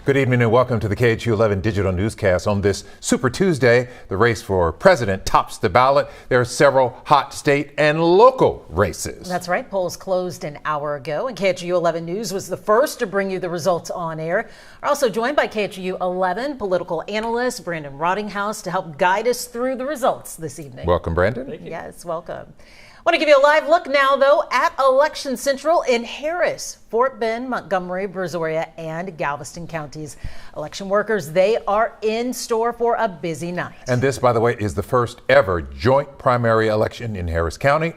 Good evening and welcome to the KHOU 11 digital newscast. On this Super Tuesday, the race for president tops the ballot. There are several hot state and local races. That's right. Polls closed an hour ago, and KHOU 11 News was the first to bring you the results on air. We're also joined by KHOU 11 political analyst Brandon Rottinghouse to help guide us through the results this evening. Welcome, Brandon. Thank you. Yes, welcome. I want to give you a live look now, though, at Election Central in Harris, Fort Bend, Montgomery, Brazoria, and Galveston counties. Election workers, they are in store for a busy night. And this, by the way, is the first ever joint primary election in Harris County.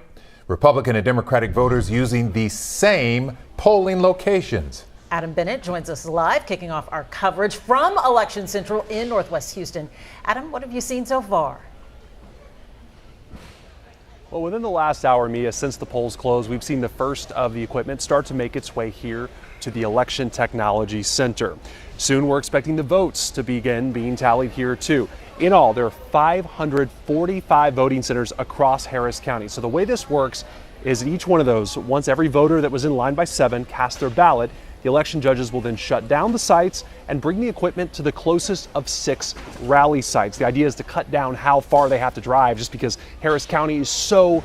Republican and Democratic voters using the same polling locations. Adam Bennett joins us live, kicking off our coverage from Election Central in Northwest Houston. Adam, what have you seen so far? Well, within the last hour, Mia, since the polls closed, we've seen the first of the equipment start to make its way here to the Election Technology Center. Soon, we're expecting the votes to begin being tallied here, too. In all, there are 545 voting centers across Harris County. So the way this works is at each one of those, once every voter that was in line by 7 cast their ballot, the election judges will then shut down the sites and bring the equipment to the closest of 6 rally sites. The idea is to cut down how far they have to drive just because Harris County is so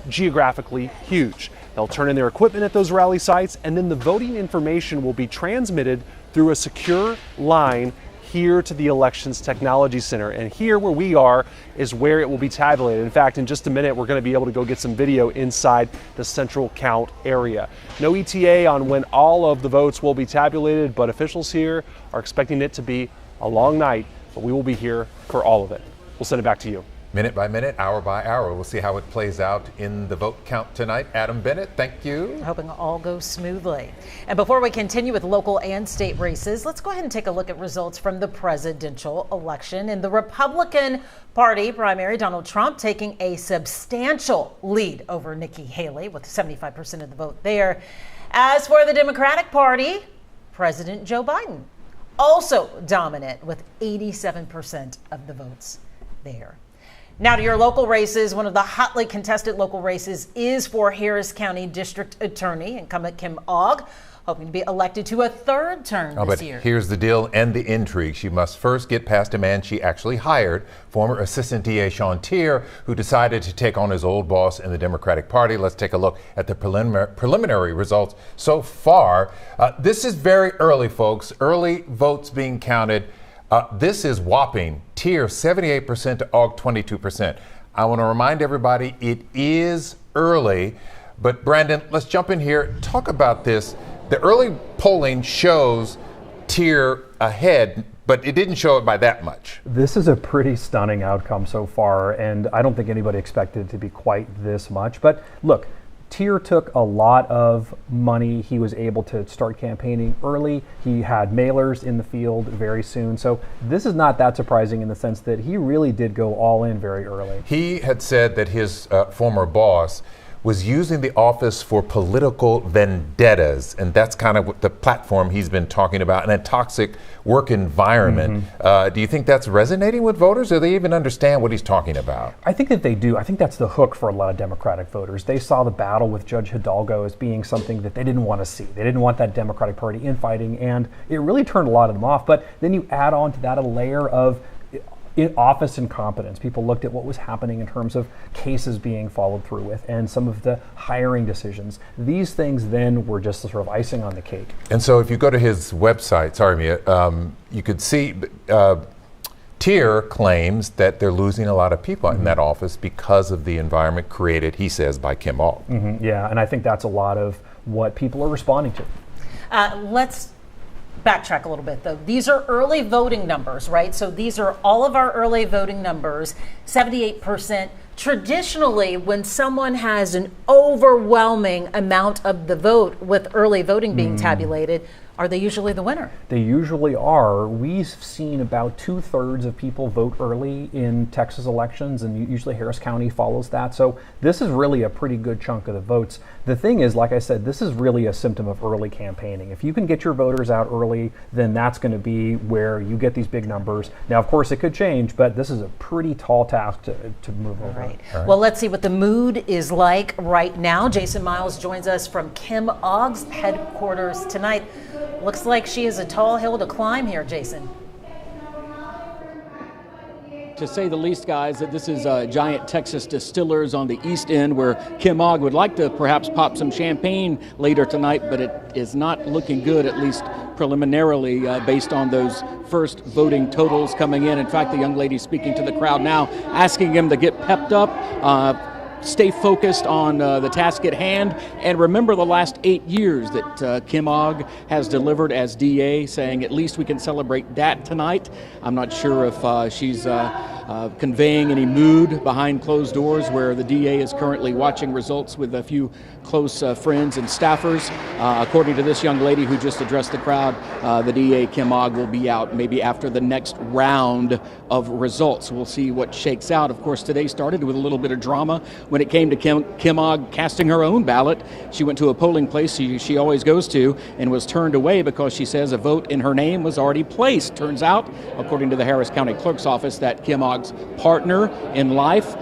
geographically huge. They'll turn in their equipment at those rally sites, and then the voting information will be transmitted through a secure line here to the Elections Technology Center. And here where we are is where it will be tabulated. In fact, in just a minute, we're going to be able to go get some video inside the central count area. No ETA on when all of the votes will be tabulated, but officials here are expecting it to be a long night, but we will be here for all of it. We'll send it back to you. Minute by minute, hour by hour. We'll see how it plays out in the vote count tonight. Adam Bennett, thank you. Hoping all goes smoothly. And before we continue with local and state races, let's go ahead and take a look at results from the presidential election. In the Republican Party primary, Donald Trump taking a substantial lead over Nikki Haley with 75% of the vote there. As for the Democratic Party, President Joe Biden also dominant with 87% of the votes there. Now to your local races. One of the hotly contested local races is for Harris County District Attorney, incumbent Kim Ogg, hoping to be elected to a 3rd term this year. Here's the deal and the intrigue. She must first get past a man she actually hired, former Assistant DA Sean Tier, who decided to take on his old boss in the Democratic Party. Let's take a look at the preliminary results so far. This is very early, folks. Early votes being counted. This is whopping. Tier 78% to Ogg 22%. I want to remind everybody it is early, but Brandon, let's jump in here. Talk about this. The early polling shows Tier ahead, but it didn't show it by that much. This is a pretty stunning outcome so far, and I don't think anybody expected it to be quite this much. But look, Tier took a lot of money. He was able to start campaigning early. He had mailers in the field very soon. So this is not that surprising in the sense that he really did go all in very early. He had said that his former boss was using the office for political vendettas, and that's kind of what the platform he's been talking about, in a toxic work environment. Do you think that's resonating with voters, or do they even understand what he's talking about? I think that they do. I think that's the hook for a lot of Democratic voters. They saw the battle with Judge Hidalgo as being something that they didn't want to see. They didn't want that Democratic Party infighting, and it really turned a lot of them off. But then you add on to that a layer of office incompetence. People looked at what was happening in terms of cases being followed through with and some of the hiring decisions. These things then were just sort of icing on the cake. And so if you go to his website, sorry Mia, you could see Tier claims that they're losing a lot of people in that office because of the environment created, he says, by Kim Ogg. Yeah, and I think that's a lot of what people are responding to. Let's backtrack a little bit, though. These are early voting numbers, right? So these are all of our early voting numbers, 78%. Traditionally, when someone has an overwhelming amount of the vote with early voting being tabulated, Are they usually the winner? They usually are. We've seen about 2/3 of people vote early in Texas elections, and usually Harris County follows that. So this is really a pretty good chunk of the votes. The thing is, like I said, this is really a symptom of early campaigning. If you can get your voters out early, then that's going to be where you get these big numbers. Now, of course, it could change, but this is a pretty tall task to move over. Right. Well, let's see what the mood is like right now. Jason Miles joins us from Kim Ogg's headquarters tonight. Looks like she has a tall hill to climb here, Jason. To say the least, guys, that this is Giant Texas Distillers on the east end, where Kim Ogg would like to perhaps pop some champagne later tonight, but it is not looking good, at least preliminarily, based on those first voting totals coming in. In fact, the young lady speaking to the crowd now, asking him to get pepped up, stay focused on the task at hand, and remember the last 8 years that Kim Ogg has delivered as DA, saying at least we can celebrate that tonight. I'm not sure if she's conveying any mood behind closed doors, where the DA is currently watching results with a few close friends and staffers. According to this young lady who just addressed the crowd, the DA, Kim Ogg, will be out maybe after the next round of results. We'll see what shakes out. Of course, today started with a little bit of drama when it came to Kim Ogg casting her own ballot. She went to a polling place she always goes to and was turned away because she says a vote in her name was already placed. Turns out, according to the Harris County Clerk's office, that Kim Ogg's partner in life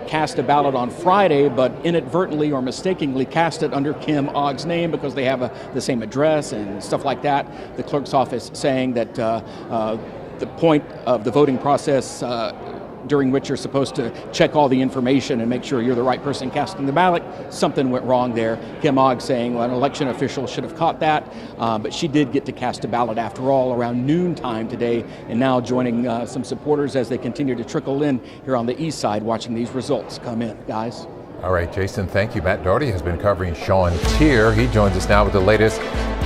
cast a ballot on Friday, but inadvertently or mistakenly cast it under Kim Ogg's name because they have the same address and stuff like that. The clerk's office saying that the point of the voting process during which you're supposed to check all the information and make sure you're the right person casting the ballot, something went wrong there. Kim Ogg saying, well, an election official should have caught that, but she did get to cast a ballot after all around noontime today, and now joining some supporters as they continue to trickle in here on the east side, watching these results come in, guys. All right, Jason, thank you. Matt Doherty has been covering Sean Tier. He joins us now with the latest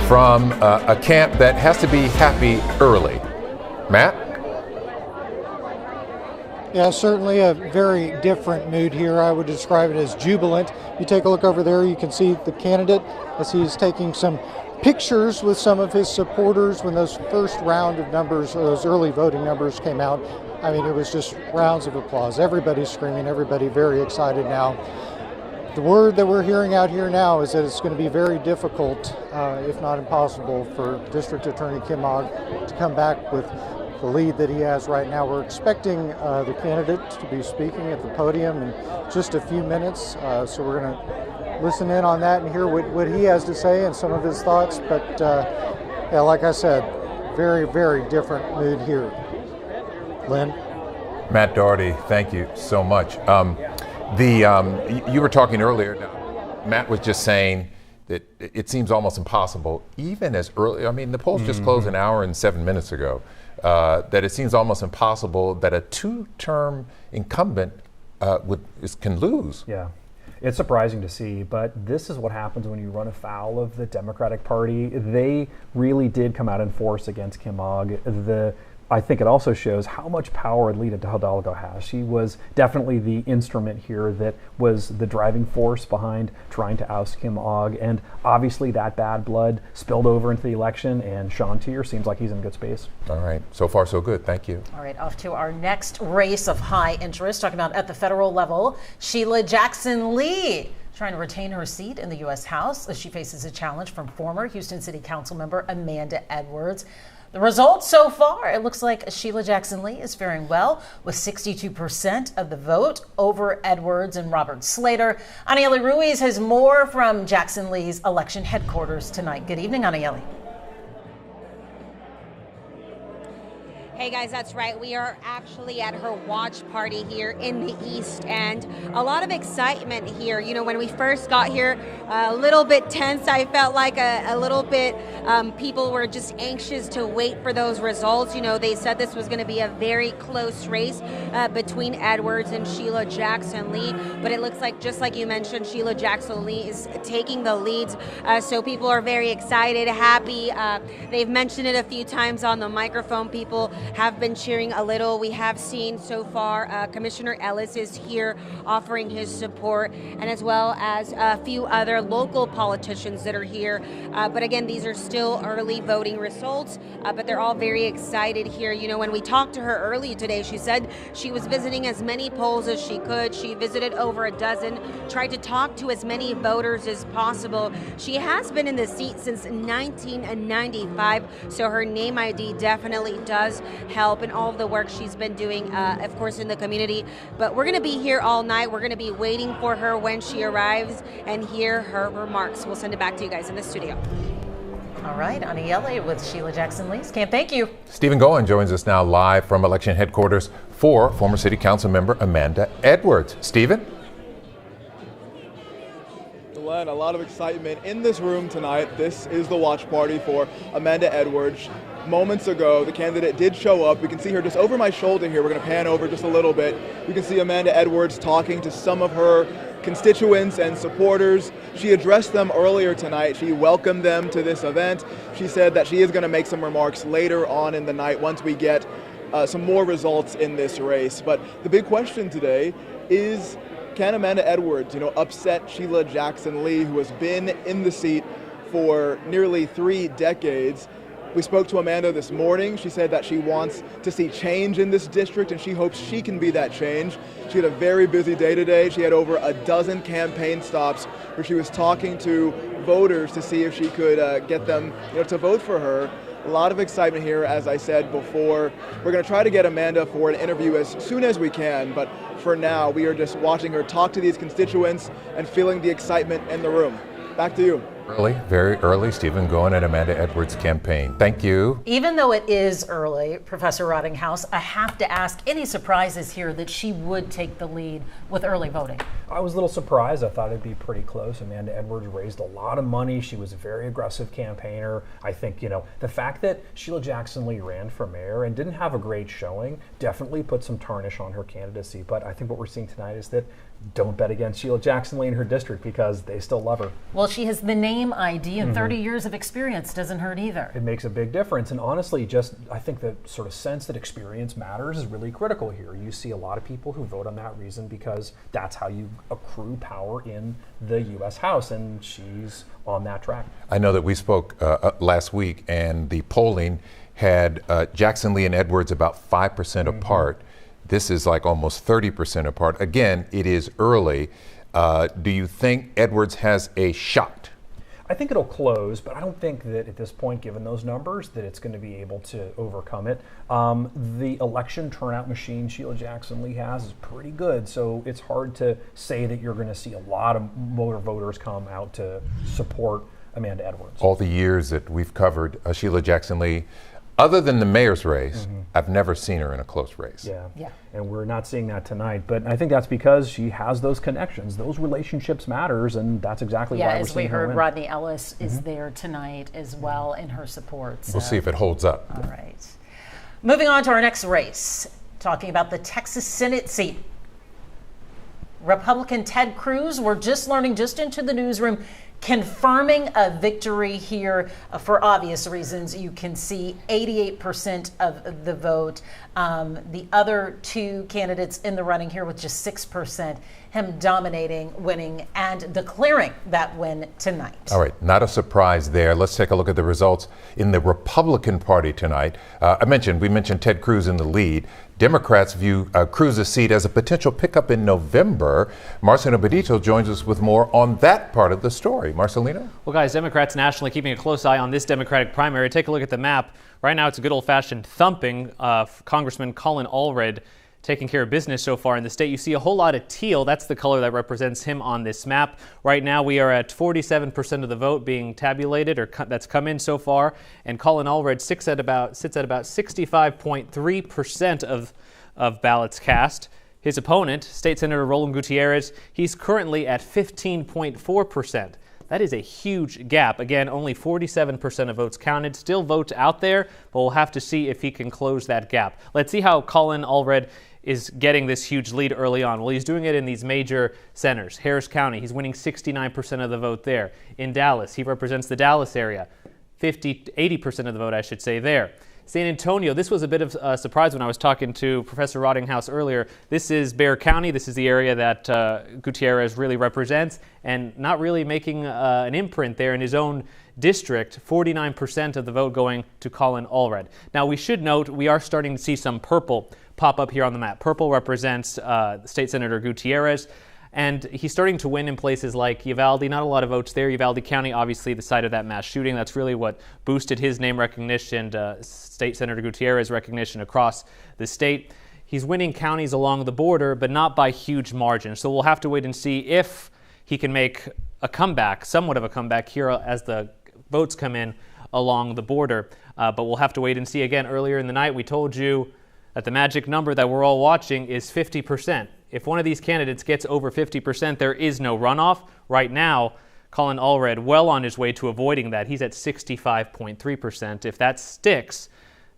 from a camp that has to be happy early. Matt? Yeah, certainly a very different mood here. I would describe it as jubilant. You take a look over there, you can see the candidate as he's taking some pictures with some of his supporters when those first round of numbers, those early voting numbers came out. I mean, it was just rounds of applause. Everybody's screaming, everybody very excited now. The word that we're hearing out here now is that it's going to be very difficult, if not impossible, for District Attorney Kim Ogg to come back with the lead that he has right now. We're expecting the candidate to be speaking at the podium in just a few minutes, so we're going to listen in on that and hear what he has to say and some of his thoughts. But yeah, like I said, very, very different mood here. Lynn? Matt Doherty, thank you so much. You were talking earlier, Matt was just saying that it seems almost impossible, even as early, I mean, the polls just closed an hour and 7 minutes ago, that it seems almost impossible that a two-term incumbent can lose. Yeah. It's surprising to see, but this is what happens when you run afoul of the Democratic Party. They really did come out in force against Kim Ogg. I think it also shows how much power Alita Hidalgo has. She was definitely the instrument here that was the driving force behind trying to oust Kim Ogg, and obviously that bad blood spilled over into the election, and Sean Tier seems like he's in good space. All right, so far so good, thank you. All right, off to our next race of high interest, talking about at the federal level, Sheila Jackson Lee trying to retain her seat in the U.S. House as she faces a challenge from former Houston City Council member Amanda Edwards. The results so far, it looks like Sheila Jackson Lee is faring well with 62% of the vote over Edwards and Robert Slater. Anieli Ruiz has more from Jackson Lee's election headquarters tonight. Good evening, Anieli. Hey guys, that's right. We are actually at her watch party here in the East, and a lot of excitement here. You know, when we first got here, a little bit tense. I felt like a little bit, people were just anxious to wait for those results. You know, they said this was going to be a very close race between Edwards and Sheila Jackson Lee, but it looks like, just like you mentioned, Sheila Jackson Lee is taking the leads. So people are very excited, happy. They've mentioned it a few times on the microphone. People have been cheering a little. We have seen so far Commissioner Ellis is here offering his support, and as well as a few other local politicians that are here. But again, these are still early voting results, but they're all very excited here. You know, when we talked to her earlier today, she said she was visiting as many polls as she could. She visited over a dozen, tried to talk to as many voters as possible. She has been in the seat since 1995, so her name ID definitely does help in all of the work she's been doing, of course, in the community. But we're going to be here all night. We're going to be waiting for her when she arrives and hear her remarks. We'll send it back to you guys in the studio. All right, Aniele with Sheila Jackson Lee's camp. Thank you. Stephen Goen joins us now live from election headquarters for former City Council member Amanda Edwards. Stephen? A lot of excitement in this room tonight. This is the watch party for Amanda Edwards. Moments ago, the candidate did show up. We can see her just over my shoulder here. We're going to pan over just a little bit. We can see Amanda Edwards talking to some of her constituents and supporters. She addressed them earlier tonight. She welcomed them to this event. She said that she is going to make some remarks later on in the night once we get some more results in this race. But the big question today is, can Amanda Edwards, upset Sheila Jackson Lee, who has been in the seat for nearly 3 decades? We spoke to Amanda this morning. She said that she wants to see change in this district, and she hopes she can be that change. She had a very busy day today. She had over a dozen campaign stops where she was talking to voters to see if she could get them to vote for her. A lot of excitement here, as I said before. We're going to try to get Amanda for an interview as soon as we can, but for now, we are just watching her talk to these constituents and feeling the excitement in the room. Back to you. Early, very early, Stephen Goen at Amanda Edwards' campaign. Thank you. Even though it is early, Professor Rottinghouse, I have to ask, any surprises here that she would take the lead with early voting? I was a little surprised. I thought it'd be pretty close. Amanda Edwards raised a lot of money. She was a very aggressive campaigner. I think, the fact that Sheila Jackson Lee ran for mayor and didn't have a great showing definitely put some tarnish on her candidacy. But I think what we're seeing tonight is that don't bet against Sheila Jackson Lee in her district because they still love her. Well, she has the name ID and 30 years of experience. Doesn't hurt either. It makes a big difference. And honestly, I think the sort of sense that experience matters is really critical here. You see a lot of people who vote on that reason because that's how you accrue power in the U.S. House, and she's on that track. I know that we spoke last week, and the polling had Jackson Lee and Edwards about 5% apart. This is like almost 30% apart. Again, it is early. Do you think Edwards has a shot? I think it'll close, but I don't think that at this point, given those numbers, that it's going to be able to overcome it. The election turnout machine Sheila Jackson Lee has is pretty good, so it's hard to say that you're going to see a lot of voters come out to support Amanda Edwards. All the years that we've covered Sheila Jackson Lee, other than the mayor's race, I've never seen her in a close race. Yeah, and we're not seeing that tonight. But I think that's because she has those connections. Those relationships matters, and that's exactly why we're seeing her win. As we heard, Rodney Ellis is there tonight as well in her support. We'll see if it holds up. All right. Moving on to our next race, talking about the Texas Senate seat. Republican Ted Cruz, we're just learning just into the newsroom, confirming a victory here for obvious reasons. You can see 88% of the vote. The other 2 candidates in the running here with just 6%, him dominating, winning, and declaring that win tonight. All right, not a surprise there. Let's take a look at the results in the Republican Party tonight. We mentioned Ted Cruz in the lead. Democrats view Cruz's seat as a potential pickup in November. Marcelino Benito joins us with more on that part of the story. Marcelino? Well, guys, Democrats nationally keeping a close eye on this Democratic primary. Take a look at the map. Right now, it's a good old-fashioned thumping. Congressman Colin Allred taking care of business so far in the state. You see a whole lot of teal. That's the color that represents him on this map. Right now, we are at 47% of the vote being tabulated, or that's come in so far. And Colin Allred sits at about 65.3% of ballots cast. His opponent, State Senator Roland Gutierrez, he's currently at 15.4%. That is a huge gap. Again, only 47% of votes counted. Still votes out there, but we'll have to see if he can close that gap. Let's see how Colin Allred is getting this huge lead early on. Well, he's doing it in these major centers. Harris County, he's winning 69% of the vote there. In Dallas, he represents the Dallas area. 80% of the vote, I should say, there. San Antonio, this was a bit of a surprise when I was talking to Professor Rottinghouse earlier. This is Bexar County. This is the area that Gutierrez really represents, and not really making an imprint there in his own district. 49% of the vote going to Colin Allred. Now, we should note we are starting to see some purple pop up here on the map. Purple represents State Senator Gutierrez. And he's starting to win in places like Uvalde. Not a lot of votes there. Uvalde County, obviously the site of that mass shooting. That's really what boosted his name recognition, State Senator Gutierrez recognition across the state. He's winning counties along the border, but not by huge margins. So we'll have to wait and see if he can make a comeback, somewhat of a comeback here as the votes come in along the border. But we'll have to wait and see. Again, earlier in the night, we told you that the magic number that we're all watching is 50%. If one of these candidates gets over 50%, there is no runoff. Right now, Colin Allred well on his way to avoiding that. He's at 65.3%. If that sticks,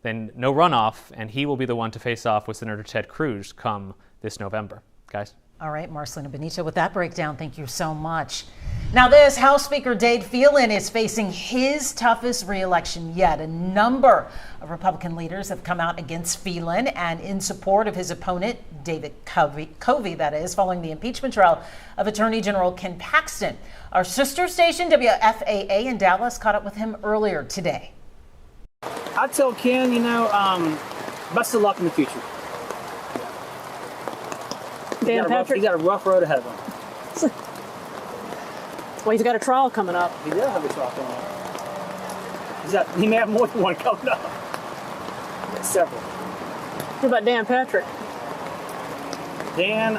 then no runoff, and he will be the one to face off with Senator Ted Cruz come this November. Guys? All right, Marcelina Benito with that breakdown. Thank you so much. Now this, House Speaker Dade Phelan is facing his toughest re-election yet. A number of Republican leaders have come out against Phelan and in support of his opponent, David Covey, that is, following the impeachment trial of Attorney General Ken Paxton. Our sister station, WFAA in Dallas, caught up with him earlier today. I tell Ken, best of luck in the future. Dan Patrick? He's got a rough road ahead of him. Well, he's got a trial coming up. He does have a trial coming up. He may have more than one coming up. Several. What about Dan Patrick? Dan,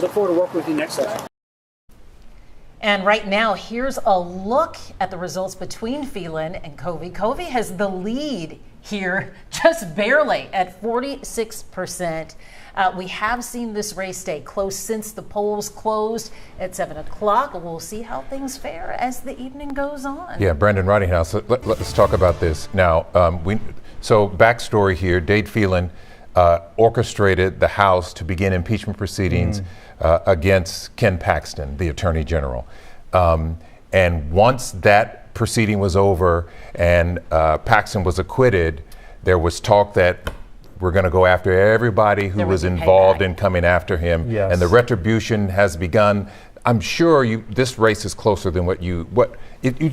look forward to working with you next session. And right now, here's a look at the results between Phelan and Covey. Covey has the lead here just barely at 46%. We have seen this race stay close since the polls closed at 7 o'clock. We'll see how things fare as the evening goes on. Yeah, Brendan Ridinghouse, let's talk about this. Now, so backstory here, Dade Phelan orchestrated the House to begin impeachment proceedings against Ken Paxton, the Attorney General. And once that proceeding was over and Paxton was acquitted, there was talk that we're going to go after everybody who was involved in coming after him. Yes. And the retribution has begun. I'm sure this race is closer than you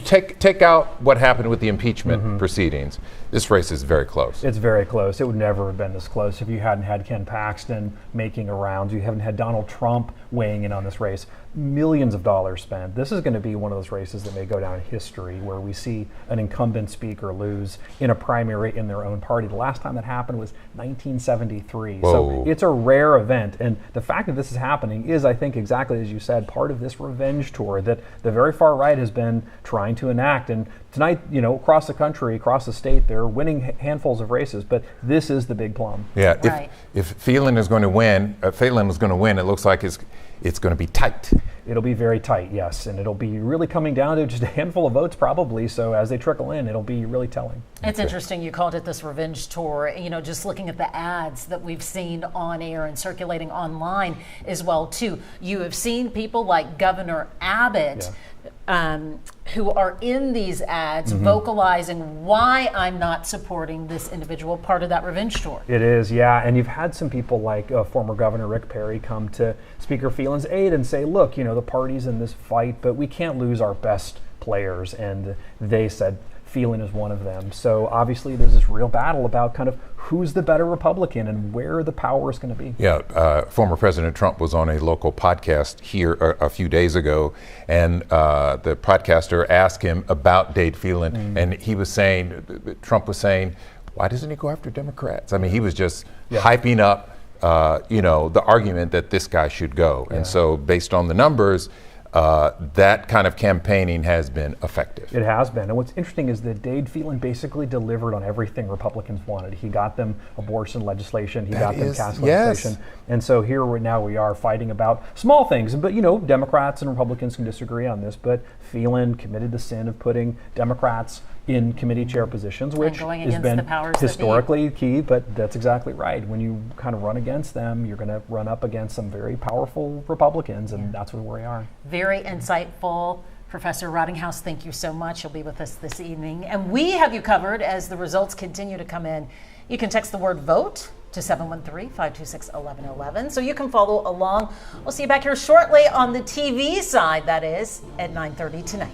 take out what happened with the impeachment proceedings. This race is very close. It's very close. It would never have been this close if you hadn't had Ken Paxton making a round. You haven't had Donald Trump weighing in on this race. Millions of dollars spent. This is going to be one of those races that may go down in history where we see an incumbent speaker lose in a primary in their own party. The last time that happened was 1973. Whoa. So it's a rare event. And the fact that this is happening is, I think, exactly as you said, part of this revenge tour that the very far right has been trying to enact. And tonight, across the country, across the state, they're winning handfuls of races, but this is the big plum. Yeah, right. if Phelan is going to win, it looks like it's going to be tight. It'll be very tight, yes, and it'll be really coming down to just a handful of votes probably, so as they trickle in, it'll be really telling. It's interesting you called it this revenge tour, just looking at the ads that we've seen on air and circulating online as well, too. You have seen people like Governor Abbott who are in these ads vocalizing why I'm not supporting this individual, part of that revenge tour. It is, yeah, and you've had some people like former Governor Rick Perry come to Speaker Phelan's aid and say, look, the party's in this fight, but we can't lose our best players, and they said Phelan is one of them. So obviously there's this real battle about kind of who's the better Republican and where the power is going to be. Yeah, former President Trump was on a local podcast here a few days ago, and the podcaster asked him about Dade Phelan, and Trump was saying, why doesn't he go after Democrats? I mean, he was just hyping up, the argument that this guy should go. And so based on the numbers, that kind of campaigning has been effective. It has been. And what's interesting is that Dade Phelan basically delivered on everything Republicans wanted. He got them abortion legislation. He got them caste legislation. And so here we are fighting about small things. But, Democrats and Republicans can disagree on this. But Phelan committed the sin of putting Democrats in committee chair positions, which has been historically key, but that's exactly right. When you kind of run against them, you're going to run up against some very powerful Republicans, and that's where we are. Very insightful. Professor Ridinghouse, thank you so much. You'll be with us this evening. And we have you covered as the results continue to come in. You can text the word VOTE to 713-526-1111 so you can follow along. We'll see you back here shortly on the TV side, that is, at 9:30 tonight.